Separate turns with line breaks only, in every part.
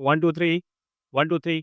1 2 3 1 2 3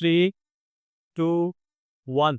3 2 1।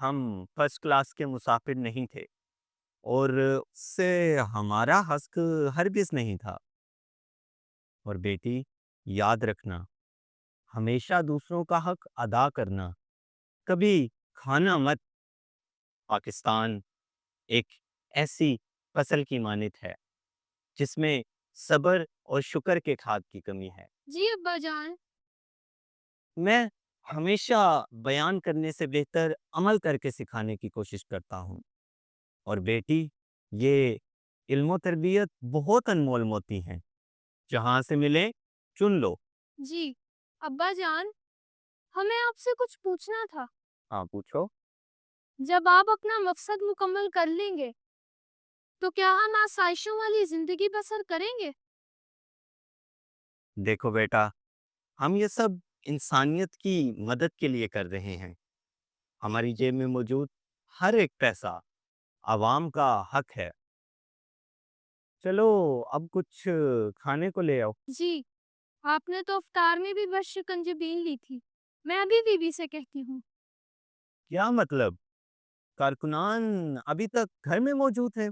ہم first class کے مسافر نہیں تھے اور اس سے ہمارا حق ہرگز نہیں تھا۔ اور بیٹی، یاد رکھنا، ہمیشہ دوسروں کا حق ادا کرنا، کبھی کھانا مت۔ پاکستان ایک ایسی فصل کی مانند ہے جس میں صبر اور شکر کے کھاد کی کمی ہے۔
جی ابا جان۔
میں ہمیشہ بیان کرنے سے بہتر عمل کر کے سکھانے کی کوشش کرتا ہوں۔ اور بیٹی، یہ علم و تربیت بہت انمول موتی ہیں، جہاں سے ملے چن لو۔
جی ابا جان، ہمیں آپ سے کچھ پوچھنا تھا۔
ہاں پوچھو۔
جب آپ اپنا مقصد مکمل کر لیں گے تو کیا ہم آسائشوں والی زندگی بسر کریں گے؟
دیکھو بیٹا، ہم یہ سب انسانیت کی مدد کے لیے کر رہے ہیں۔ ہماری جیب میں موجود ہر ایک پیسہ عوام کا حق ہے۔ چلو اب کچھ کھانے کو لے آؤ۔
جی، آپ نے تو افطار میں بھی بس شکنجی بین لی تھی۔ میں ابھی بیوی سے کہتی ہوں۔
کیا مطلب؟ کارکنان ابھی تک گھر میں موجود ہیں۔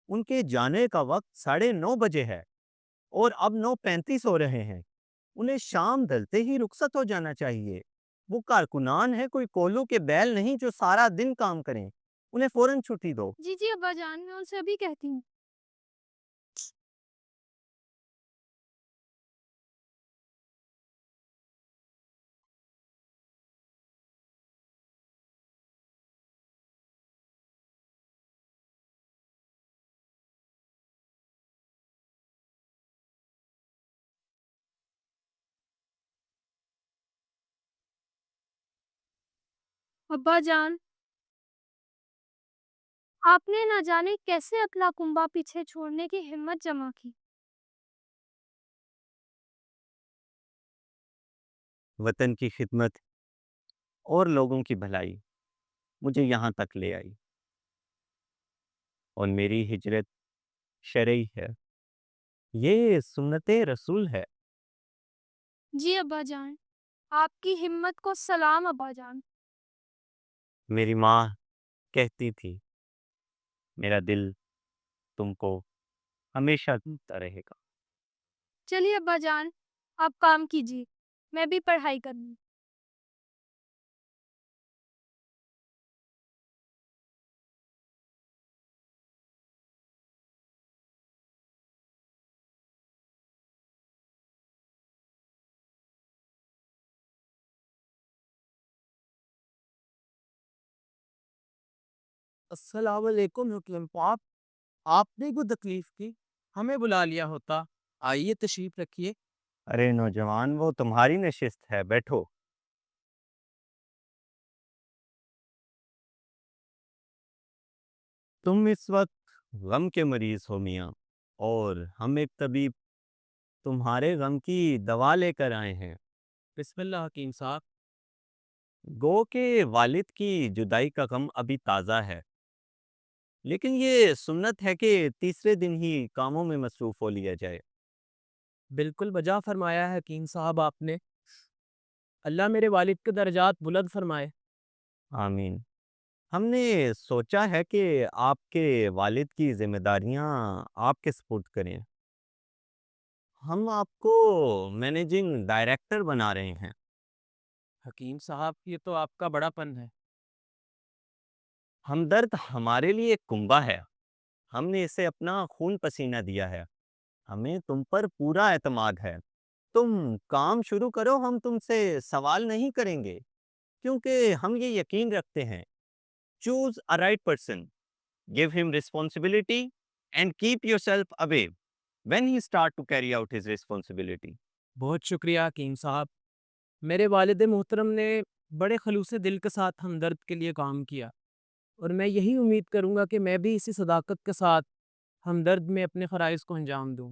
ان کے جانے کا وقت 9:30 بجے ہے اور اب 9:35 ہو رہے ہیں۔ انہیں شام ڈھلتے ہی رخصت ہو جانا چاہیے۔ وہ کارکنان ہیں، کوئی کولو کے بیل نہیں جو سارا دن کام کریں۔ انہیں فوراً چھٹی دو۔
جی جی ابا جان، میں ان سے ابھی کہتی ہوں۔ ابا جان، آپ نے نہ جانے کیسے اکلا کنبا پیچھے چھوڑنے کی ہمت جمع کی۔
وطن کی خدمت اور لوگوں کی بھلائی مجھے یہاں تک لے آئی، اور میری ہجرت شرعی ہے، یہ سنت رسول ہے۔
جی ابا جان، آپ کی ہمت کو سلام ابا جان۔
میری ماں کہتی تھی، میرا دل تم کو ہمیشہ ڈھونڈتا رہے گا۔
چلیے ابا جان، آپ کام کیجیے، میں بھی پڑھائی کروں۔
السلام علیکم حکم پاپ، آپ نے کوئی تکلیف کی؟ ہمیں بلا لیا ہوتا۔ آئیے تشریف رکھیے۔
ارے نوجوان، وہ تمہاری نشست ہے، بیٹھو۔ تم اس وقت غم کے مریض ہو میاں، اور ہم ایک طبیب تمہارے غم کی دوا لے کر آئے ہیں۔
بسم اللہ حکیم صاحب۔
گو کہ والد کی جدائی کا غم ابھی تازہ ہے، لیکن یہ سنت ہے کہ تیسرے دن ہی کاموں میں مصروف ہو لیا جائے۔
بالکل بجا فرمایا ہے حکیم صاحب آپ نے۔ اللہ میرے والد کے درجات بلند فرمائے۔
آمین۔ ہم نے سوچا ہے کہ آپ کے والد کی ذمہ داریاں آپ کے سپرد کریں۔ ہم آپ کو مینیجنگ ڈائریکٹر بنا رہے ہیں۔
حکیم صاحب، یہ تو آپ کا بڑا پن ہے۔
ہمدرد ہمارے لیے ایک کنبا ہے، ہم نے اسے اپنا خون پسینہ دیا ہے، ہمیں تم پر پورا اعتماد ہے۔ تم کام شروع کرو، ہم تم سے سوال نہیں کریں گے، کیونکہ ہم یہ یقین رکھتے ہیں، choose a right person, give him responsibility and keep yourself away when he start to carry out his responsibility۔
بہت شکریہ حکیم صاحب۔ میرے والد محترم نے بڑے خلوص دل کے ساتھ ہمدرد کے لیے کام کیا، اور میں یہی امید کروں گا کہ میں بھی اسی صداقت کے ساتھ ہمدرد میں اپنے فرائض کو انجام دوں۔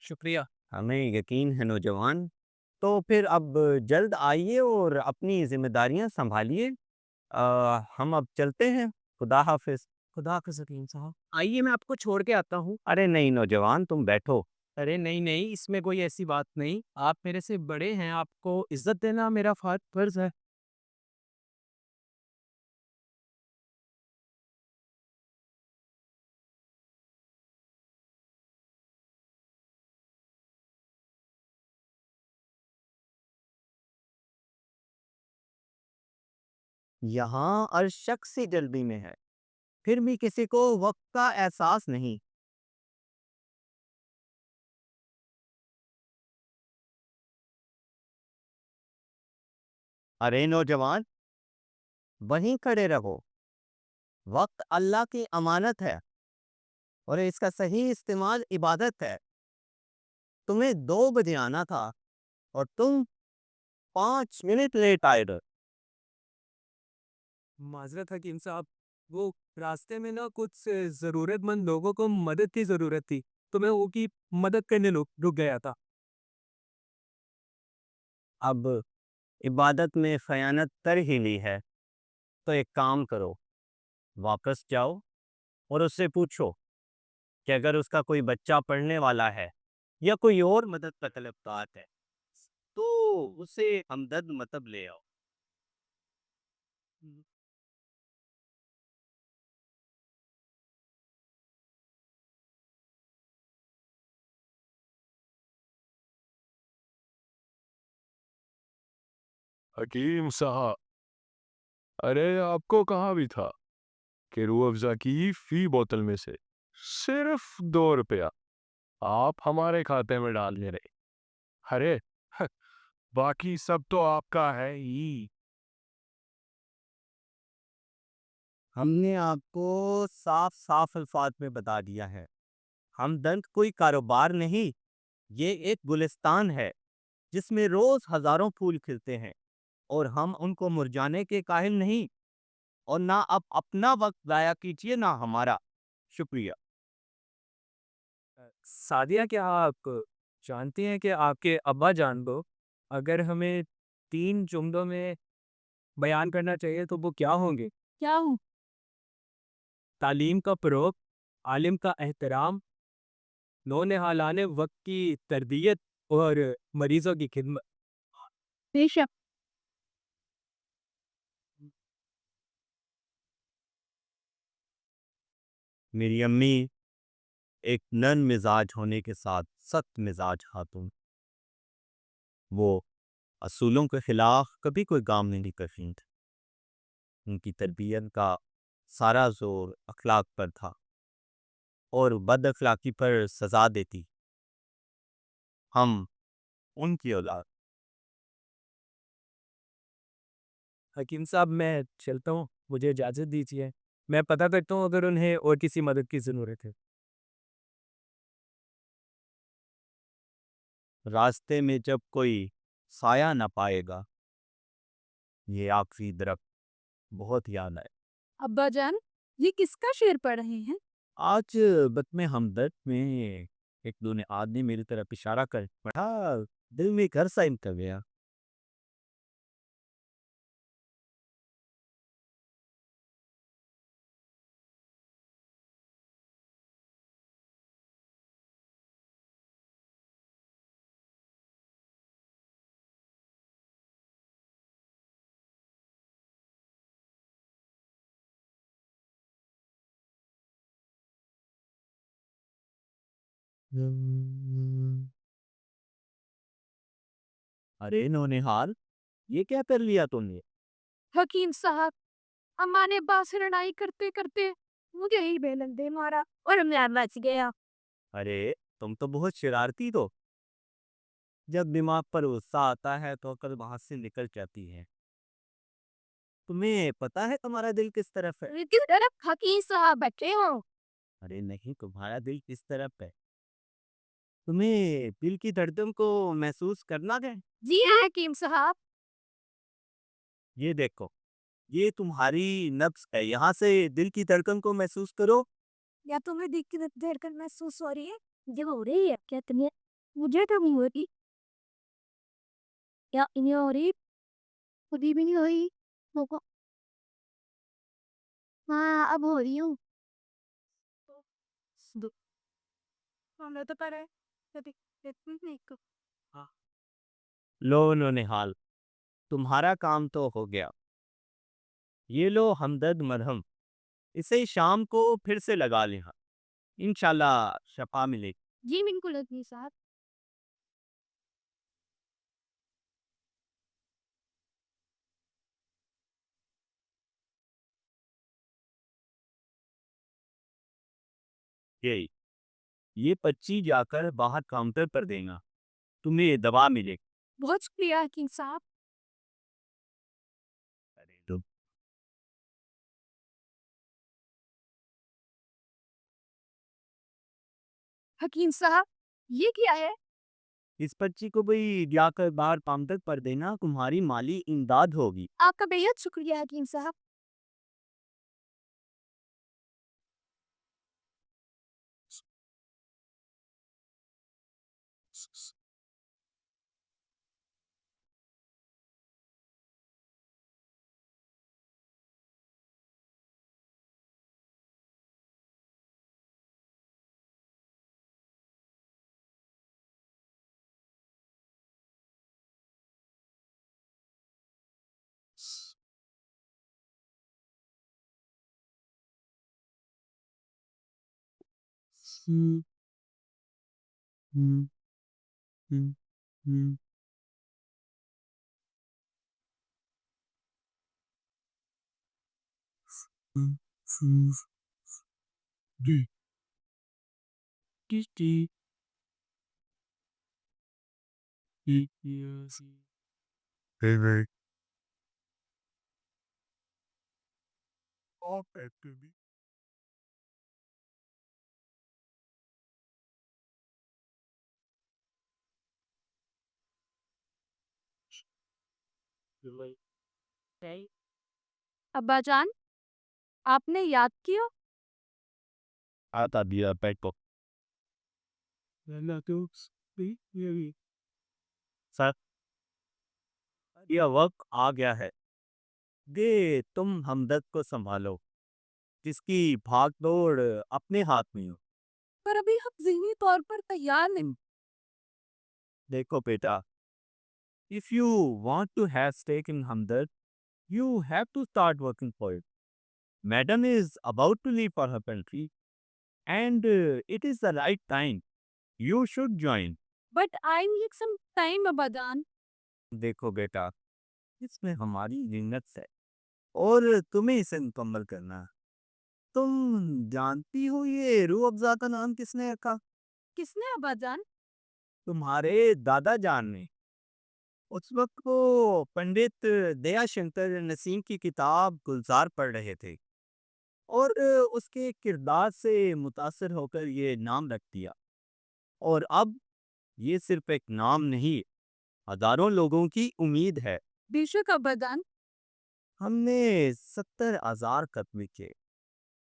شکریہ۔
ہمیں یقین ہے نوجوان، تو پھر اب جلد آئیے اور اپنی ذمہ داریاں سنبھالیے۔ ہم اب چلتے ہیں، خدا حافظ۔
خدا حافظ حکیم صاحب۔ آئیے میں آپ کو چھوڑ کے آتا ہوں۔
ارے نہیں نوجوان، تم بیٹھو۔
ارے نہیں نہیں، اس میں کوئی ایسی بات نہیں، آپ میرے سے بڑے ہیں، آپ کو عزت دینا میرا فرض ہے۔
یہاں ہر شخص ہی جلدی میں ہے، پھر بھی کسی کو وقت کا احساس نہیں۔ ارے نوجوان، وہیں کھڑے رہو، وقت اللہ کی امانت ہے اور اس کا صحیح استعمال عبادت ہے۔ تمہیں 2 بجے آنا تھا اور تم 5 منٹ لیٹ آئے رہے۔
معذرت حکیم صاحب، وہ راستے میں نا کچھ ضرورت مند لوگوں کو مدد کی ضرورت تھی، تو میں وہ کی مدد کرنے رک گیا تھا۔
اب عبادت میں خیانت کر ہی لی ہے تو ایک کام کرو، واپس جاؤ اور اس سے پوچھو کہ اگر اس کا کوئی بچہ پڑھنے والا ہے یا کوئی اور مدد کا طلبگار ہے تو اسے ہمدرد مطلب لے آؤ۔
حکیم صاحب، ارے آپ کو کہاں بھی تھا کہ روح افزا کی فی بوتل میں سے صرف 2 روپیہ آپ ہمارے کھاتے میں ڈال دے رہے۔ ارے باقی سب تو آپ کا ہے ہی۔
ہم نے آپ کو صاف صاف الفاظ میں بتا دیا ہے، ہمدرد کوئی کاروبار نہیں، یہ ایک گلستان ہے جس میں روز ہزاروں پھول کھلتے ہیں، اور ہم ان کو مرجانے کے کاہل نہیں، اور نہ آپ اپنا وقت ضائع کیجیے نہ ہمارا۔ شکریہ۔
سعدیہ، کیا آپ جانتی ہیں کہ آپ کے ابا جان کو اگر ہمیں 3 جملوں میں بیان کرنا چاہیے تو وہ کیا ہوں گے؟
کیا ہوں؟
تعلیم کا فروغ، عالم کا احترام، نونہالان وقت کی تربیت اور مریضوں کی خدمت۔
بے شک۔
میری امی ایک نرم مزاج ہونے کے ساتھ سخت مزاج خاتون، وہ اصولوں کے خلاف کبھی کوئی کام نہیں کرتی تھی۔ ان کی تربیت کا سارا زور اخلاق پر تھا اور بد اخلاقی پر سزا دیتی۔ ہم ان کی اولاد۔
حکیم صاحب، میں چلتا ہوں، مجھے اجازت دیجیے، میں پتہ کرتا ہوں اگر انہیں اور کسی مدد کی ضرورت ہے۔
راستے میں جب کوئی سایہ نہ پائے گا، یہ آخری درخت بہت یاد آئے۔
ابا جان، یہ کس کا شعر پڑھ رہے ہیں؟
آج بطن ہمدرد میں ایک دو آدمی میری طرف اشارہ کر پڑھا، دل میں گھر سا کر گیا۔ ارے نونہال، یہ کیا کر لیا تم نے؟
حکیم صاحب، اماں نے ابا سے لڑائی کرتے کرتے مجھے ہی بیلن مارا اور میں بچ گیا۔
ارے تم تو بہت شرارتی ہو، جب دماغ پر غصہ آتا ہے تو عقل وہاں سے نکل جاتی ہے۔ تمہیں پتا ہے تمہارا دل کس طرف ہے؟
کس طرف حکیم صاحب بیٹھے ہو؟
ارے نہیں، تمہارا دل کس طرف ہے؟ تمہیں دل کی دھڑکن کو محسوس کرنا ہے؟
جی ہاں حکیم صاحب۔
یہ دیکھو، یہ تمہاری نبض ہے، یہاں سے دل کی دھڑکن کو محسوس کرو۔
یا تمہیں دیکھ کے دھڑکن محسوس ہو رہی ہے؟ جب ہو رہی ہے کیا تمہیں؟ مجھے تو نہیں ہو رہی۔ کیا انہیں ہو رہی؟ خودی بھی نہیں ہوئی۔ دیکھو۔ ہاں اب ہو رہی ہوں۔ ہمیں تو پر ہے۔
لو نونہال، تمہارا کام تو ہو گیا۔ یہ لو ہمدرد مرہم، اسے شام کو پھر سے لگا لینا، انشاءاللہ شفا ملے گی۔
جی بالکل حکیم صاحب۔
اوکے، یہ 25 جا کر باہر کاؤنٹر پر دے گا، تمہیں دوا ملے گی۔
بہت شکریہ حکیم صاحب۔ حکیم صاحب یہ کیا ہے؟
اس 25 کو بھی جا کر باہر کاؤنٹر پر دینا، تمہاری مالی امداد ہوگی۔
آپ کا بےحد شکریہ حکیم صاحب۔ ابا جان آپ نے یاد کیا؟
آتا دیا پیٹ کو سر، یہ وقت آ گیا ہے کہ تم ہمدرد کو سنبھالو، جس کی بھاگ دوڑ اپنے ہاتھ میں ہو۔
پر ابھی ہم ذہنی طور پر تیار نہیں۔
دیکھو بیٹا، if you want to have stake in Hamdard, you have to start working for it. Madam is about to leave for her country, and it is the right time. You should join.
But I need some time ابا جان۔
دیکھو بیٹا، اس میں ہماری محنت ہے اور تمہیں اسے مکمل کرنا ہے۔ تم جانتی ہو یہ روح افزا کا نام کس نے رکھا؟
کس نے ابا جان؟
تمہارے دادا جان نے۔ اس وقت وہ پنڈت دیا شنکر نسیم کی کتاب گلزار پڑھ رہے تھے اور اس کے کردار سے متاثر ہو کر یہ نام رکھ دیا، اور اب یہ صرف ایک نام نہیں، ہزاروں لوگوں کی امید ہے۔
بے شک ابا جان۔
ہم نے 70,000 قتل کیے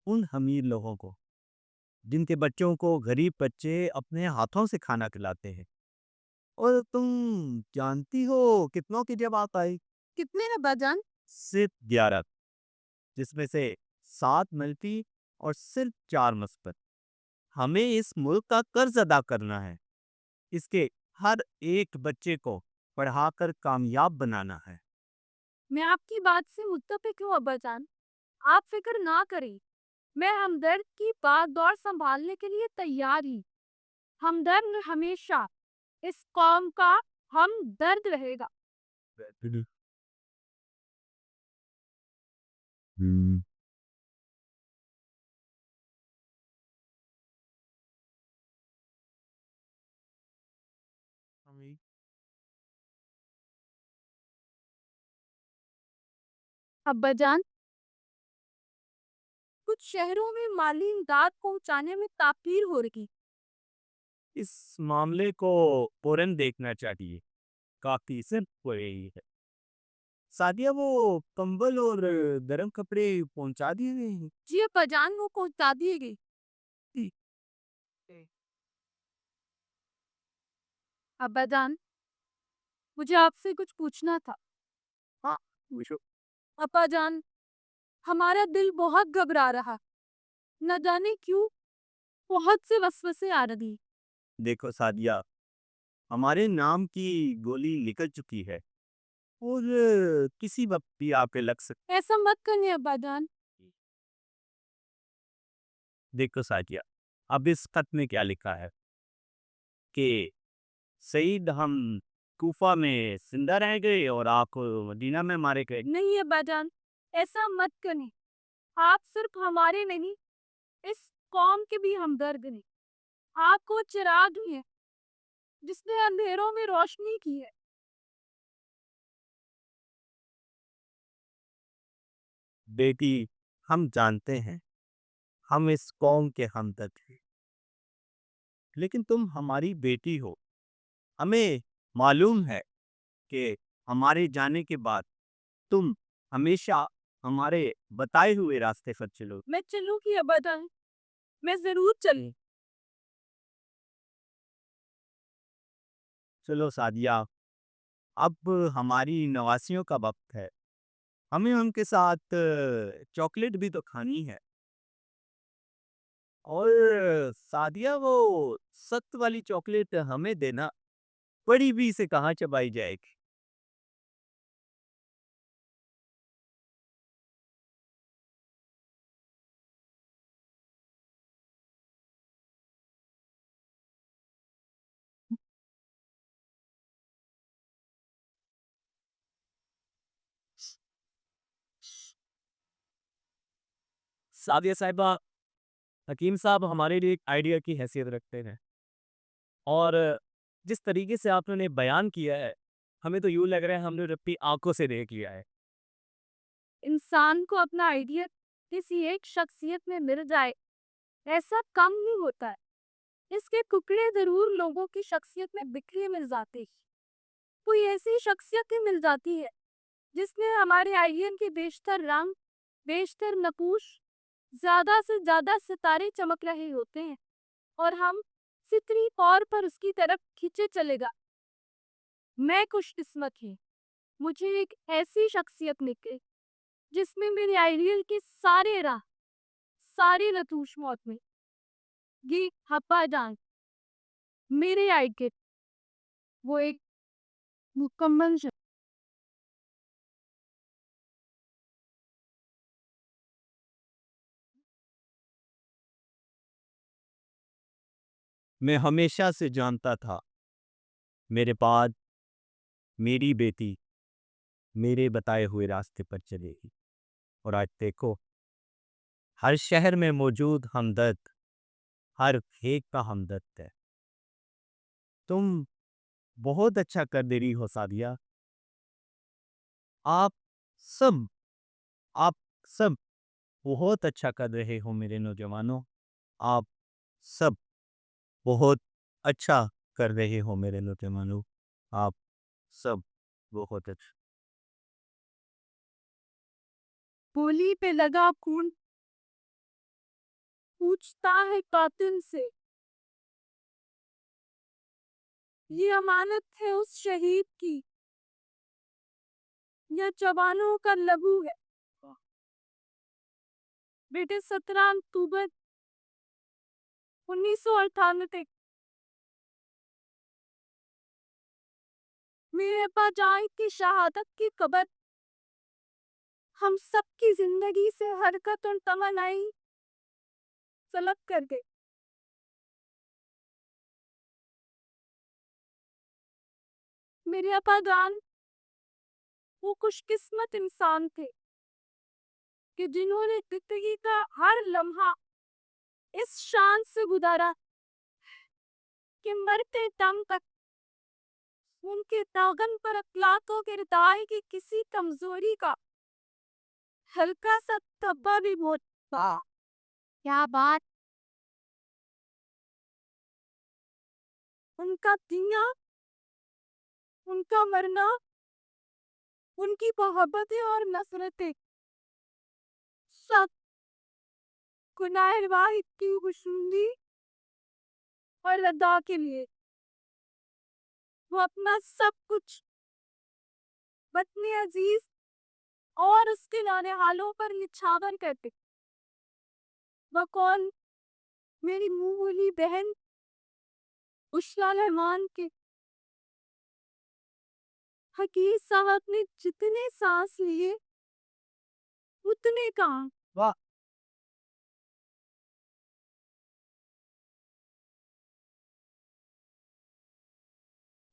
ان امیر لوگوں کو جن کے بچوں کو غریب بچے اپنے ہاتھوں سے کھانا کھلاتے ہیں، اور تم جانتی ہو کتنوں کی جواب آئی؟
کتنے ابا جان؟
صرف 11، جس میں سے 7 ملٹی اور صرف 4 مثبت۔ ہمیں اس ملک کا قرض ادا کرنا ہے، اس کے ہر ایک بچے کو پڑھا کر کامیاب بنانا ہے۔
میں آپ کی بات سے متفق ہوں ابا جان، آپ فکر نہ کریں، میں ہمدرد کی بات دور سنبھالنے کے لیے تیار ہی۔ ہمدرد ہمیشہ اس قوم کا ہمدرد رہے گا۔ ابا جان، کچھ شہروں میں مالی امداد پہنچانے میں تاخیر ہو رہی۔
اس معاملے کو فوراً دیکھنا چاہیے، کافی صرف ہو رہی ہے۔ سادیہ، وہ کمبل اور گرم کپڑے پہنچا دیے گئے ہیں؟
جی ابا جان، وہ پہنچا دیے گئی۔ ابا جان، مجھے آپ سے کچھ پوچھنا تھا۔
ہاں پوچھو۔
ابا جان، ہمارا دل بہت گھبرا رہا، نہ جانے کیوں بہت سے وسوسے آ رہی۔
دیکھو سادیہ، ہمارے نام کی گولی نکل چکی ہے اور کسی وقت بھی آپ کے لگ سکتے۔
ایسا مت کرنے ابا جان۔
دیکھو سادیہ، اب اس خط میں کیا لکھا ہے کہ سعید ہم کوفہ میں زندہ رہ گئے اور آپ مدینہ میں مارے گئے۔
نہیں ابا جان، ایسا مت کریں، آپ صرف ہمارے نہیں، اس قوم کے بھی ہمدرد ہیں۔ آپ کو چراغ ہی ہے جس نے اندھیروں میں روشنی کی ہے۔
بیٹی، ہم جانتے ہیں ہم اس قوم کے ہمدرد ہیں، لیکن تم ہماری بیٹی ہو۔ ہمیں معلوم ہے کہ ہمارے جانے کے بعد تم ہمیشہ ہمارے بتائے ہوئے راستے پر چلو۔
میں چلوں گی ابدا، میں ضرور چلوں۔
چلو سعدیہ، اب ہماری نواسیوں کا وقت ہے، ہمیں ان کے ساتھ چاکلیٹ بھی تو کھانی ہے۔ اور سعدیہ، وہ سخت والی چاکلیٹ ہمیں دینا، بڑی بھی سے کہاں چبائی جائے گی۔
سعدیہ صاحبہ، حکیم صاحب ہمارے لیے ایک آئیڈیا کی حیثیت رکھتے ہیں، اور جس طریقے سے آپ نے بیان کیا ہے، ہمیں تو یوں لگ رہا ہے ہم نے اپنی آنکھوں سے دیکھ لیا ہے۔
انسان کو اپنا آئیڈیا کسی ایک شخصیت میں مل جائے، ایسا کم نہیں ہوتا ہے۔ اس کے ٹکڑے ضرور لوگوں کی شخصیت میں بکھرے مل جاتے ہیں۔ کوئی ایسی شخصیت ہی مل جاتی ہے جس میں ہمارے آئیڈیا کے بیشتر رنگ، بیشتر نقوش، زیادہ سے زیادہ ستارے چمک رہے ہوتے ہیں، اور ہم فطری طور پر اس کی طرف کھینچے چلے گا۔ میں خوش قسمت ہوں، مجھے ایک ایسی شخصیت نکلے جس میں میرے آئیڈیل کے سارے راہ، ساری رتوش موت میں یہ ہپا جان میرے آئیڈیل، وہ ایک مکمل
میں ہمیشہ سے جانتا تھا میرے بعد میری بیٹی میرے بتائے ہوئے راستے پر چلے گی، اور آج دیکھو، ہر شہر میں موجود ہمدرد ہر ایک کا ہمدرد ہے۔ تم بہت اچھا کر دے رہی ہو سعدیہ۔ آپ سب آپ سب بہت اچھا کر رہے ہو میرے نوجوانوں، آپ سب بہت اچھا کر رہے ہو میرے نوجوانوں، آپ سب بہت اچھا۔
بولی پہ لگا خون پوچھتا ہے قاتل سے، یہ امانت ہے اس شہید کی یا جوانوں کا لہو ہے؟ بیٹے، 17 اکتوبر 1998 میرے ابا جان کی شہادت کی خبر ہم سب کی زندگی سے حرکت اور تمنائی سلب کر گئی۔ میرے ابا جان وہ خوش قسمت انسان تھے کہ جنہوں نے زندگی کا ہر لمحہ اس شان سے گزارا کہ مرتے دم تک ان کے داغن پر اخلاق و کردار کی کسی کمزوری کا ہلکا سا دھبا بھی موجود تھا۔ کیا بات! ان کا جینا، ان کا مرنا، ان کی محبتیں اور نفرتیں سب گناہ واحد کی خوشنودی اور رضا کے لیے وہ اپنا سب کچھ وطن عزیز اور اس کے لانے حالوں پر نچھاور کرتے۔ بقول میری منہ بولی بہن اشلا رحمان کے، حقیر صاحب نے جتنے سانس لیے اتنے کام۔
واہ!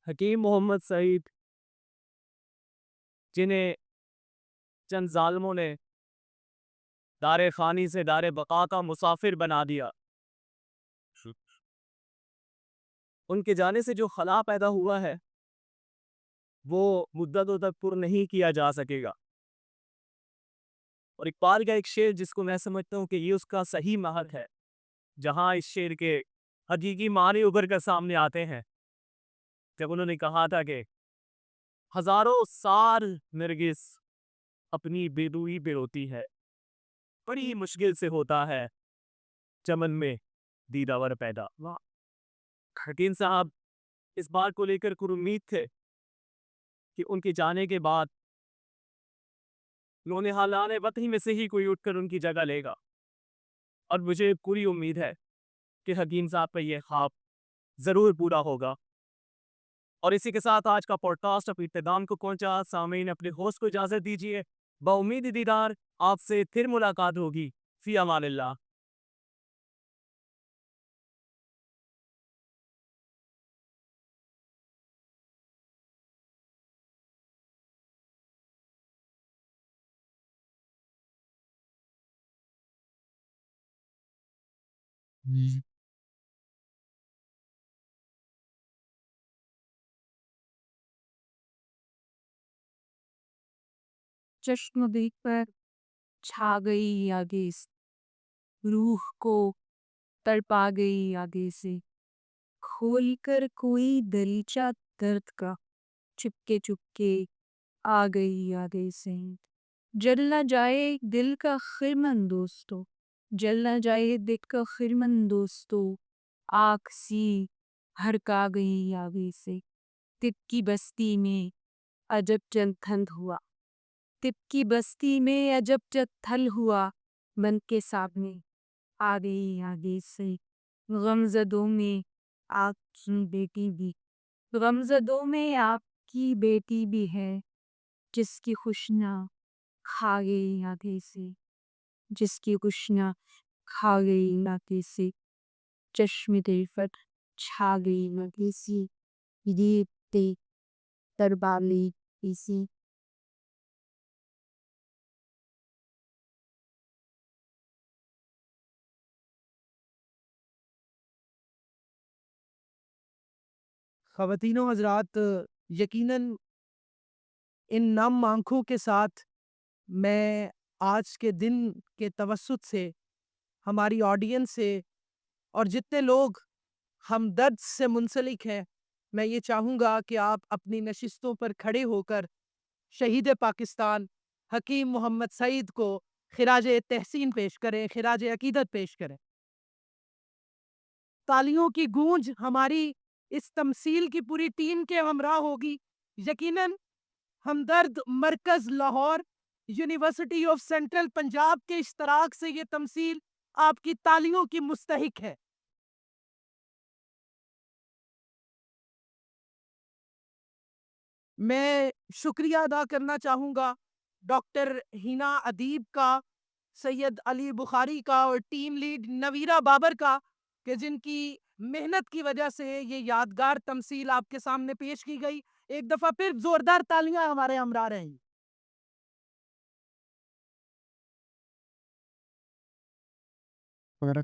حکیم محمد سعید، جنہیں چند ظالموں نے دار فانی سے دار بقا کا مسافر بنا دیا، ان کے جانے سے جو خلا پیدا ہوا ہے وہ مدتوں تک پر نہیں کیا جا سکے گا. اور اقبال کا ایک شعر جس کو میں سمجھتا ہوں کہ یہ اس کا صحیح محک ہے، جہاں اس شعر کے حقیقی معنی ابھر کر سامنے آتے ہیں، جب انہوں نے کہا تھا کہ ہزاروں سال نرگس اپنی بے روئی پہ روتی ہے، بڑی مشکل سے ہوتا ہے چمن میں دیداور پیدا. حکیم صاحب اس بات کو لے کر امید تھے کہ ان کے جانے کے بعد لونے حالانے وطنی میں سے ہی کوئی اٹھ کر ان کی جگہ لے گا، اور مجھے پوری امید ہے کہ حکیم صاحب کا یہ خواب ضرور پورا ہوگا. اور اسی کے ساتھ آج کا پوڈ کاسٹ اپنی اختتام کو پہنچا. سامعین اپنے ہوسٹ کو اجازت دیجیے. بامید دیدار آپ سے پھر ملاقات ہوگی. فی امان اللہ.
چشم دیکھ پر چھا گئی آگے سے، روح کو تڑپا گئی آگے سے، کھول کر کوئی دریچہ درد کا، چپکے آ گئی آگے سے. جل نہ جائے دل کا خرمن دوستو، جل نہ جائے دل کا خرمن دوستو، آنکھ سی ہڑکا گئی آگے سے. تب کی بستی میں عجب چند تھند ہوا، تب کی بستی میں عجب چند تھل ہوا، بن کے سامنے آ گئی آگے سے. غمزدوں میں آپ کی بیٹی بھی، غمزدوں میں آپ کی بیٹی بھی ہے، جس کی خوشیاں کھا گئی آگے سے، جس کی خوشیاں کھا گئی آگے سے. چشم طرفت چھا گئی آگے سے، ریتے تربالی ایسی.
خواتین و حضرات، یقیناً ان نم آنکھوں کے ساتھ میں آج کے دن کے توسط سے ہماری آڈینس سے اور جتنے لوگ ہم درد سے منسلک ہیں، میں یہ چاہوں گا کہ آپ اپنی نشستوں پر کھڑے ہو کر شہید پاکستان حکیم محمد سعید کو خراج تحسین پیش کریں، خراج عقیدت پیش کریں. تالیوں کی گونج ہماری اس تمثیل کی پوری ٹیم کے ہمراہ ہوگی. یقیناً ہمدرد مرکز Lahore, university of central Punjab کے اشتراک سے یہ تمثیل آپ کی تالیوں کی مستحق ہے. میں شکریہ ادا کرنا چاہوں گا ڈاکٹر ہینا ادیب کا، سید علی بخاری کا اور ٹیم لیڈ نویرہ بابر کا، کہ جن کی محنت کی وجہ سے یہ یادگار تمثیل آپ کے سامنے پیش کی گئی. ایک دفعہ پھر زوردار تالیاں ہمارے ہمراہ رہیں.
وغیرہ